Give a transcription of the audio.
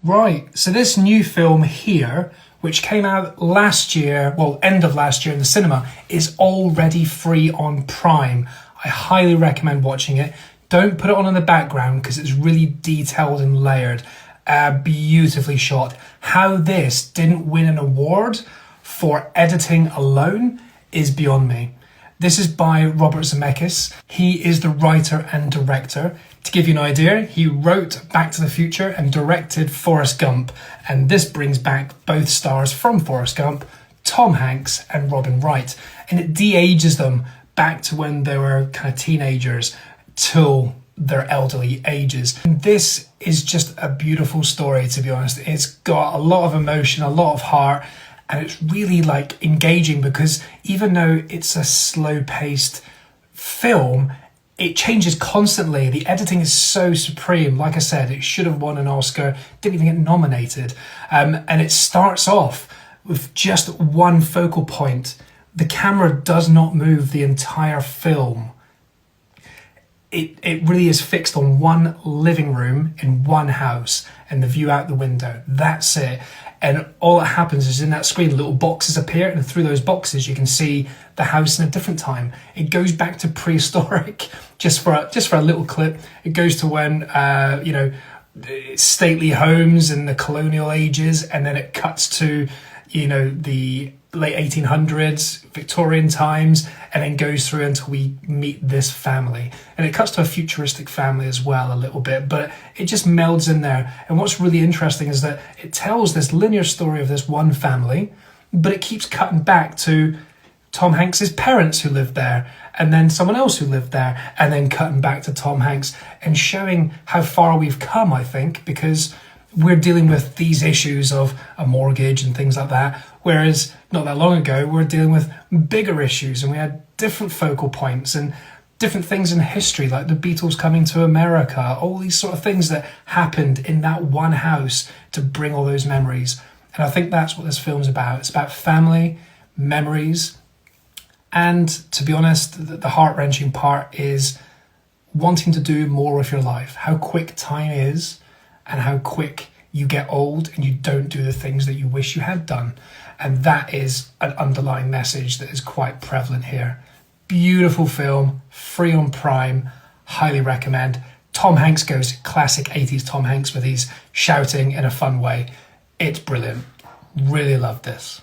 Right, so this new film here, which came out last year, well, end of last year in the cinema, is already free on Prime. I highly recommend watching it. Don't put it on in the background because it's really detailed and layered. Beautifully shot. How this didn't win an award for editing alone is beyond me. This is by Robert Zemeckis. He is the writer and director. To give you an idea, he wrote Back to the Future and directed Forrest Gump. And this brings back both stars from Forrest Gump, Tom Hanks and Robin Wright. And it de-ages them back to when they were kind of teenagers till their elderly ages. And this is just a beautiful story, to be honest. It's got a lot of emotion, a lot of heart, and it's really like engaging because even though it's a slow-paced film, it changes constantly. The editing is so supreme. Like I said, it should have won an Oscar, didn't even get nominated. And it starts off with just one focal point. The camera does not move the entire film. It really is fixed on one living room in one house and the view out the window. That's it. And all that happens is in that screen, little boxes appear, and through those boxes, you can see the house in a different time. It goes back to prehistoric, just for a little clip. It goes to when, stately homes in the colonial ages, and then it cuts to, the late 1800s, Victorian times, and then goes through until we meet this family. And it cuts to a futuristic family as well a little bit, but it just melds in there. And what's really interesting is that it tells this linear story of this one family, but it keeps cutting back to Tom Hanks's parents who lived there, and then someone else who lived there, and then cutting back to Tom Hanks and showing how far we've come, I think, because we're dealing with these issues of a mortgage and things like that, whereas not that long ago, we're dealing with bigger issues and we had different focal points and different things in history, like the Beatles coming to America, all these sort of things that happened in that one house to bring all those memories. And I think that's what this film's about. It's about family, memories, and to be honest, the heart-wrenching part is wanting to do more with your life, how quick time is, and how quick you get old and you don't do the things that you wish you had done. And that is an underlying message that is quite prevalent here. Beautiful film, free on Prime, highly recommend. Tom Hanks goes classic 80s Tom Hanks with his shouting in a fun way. It's brilliant. Really love this.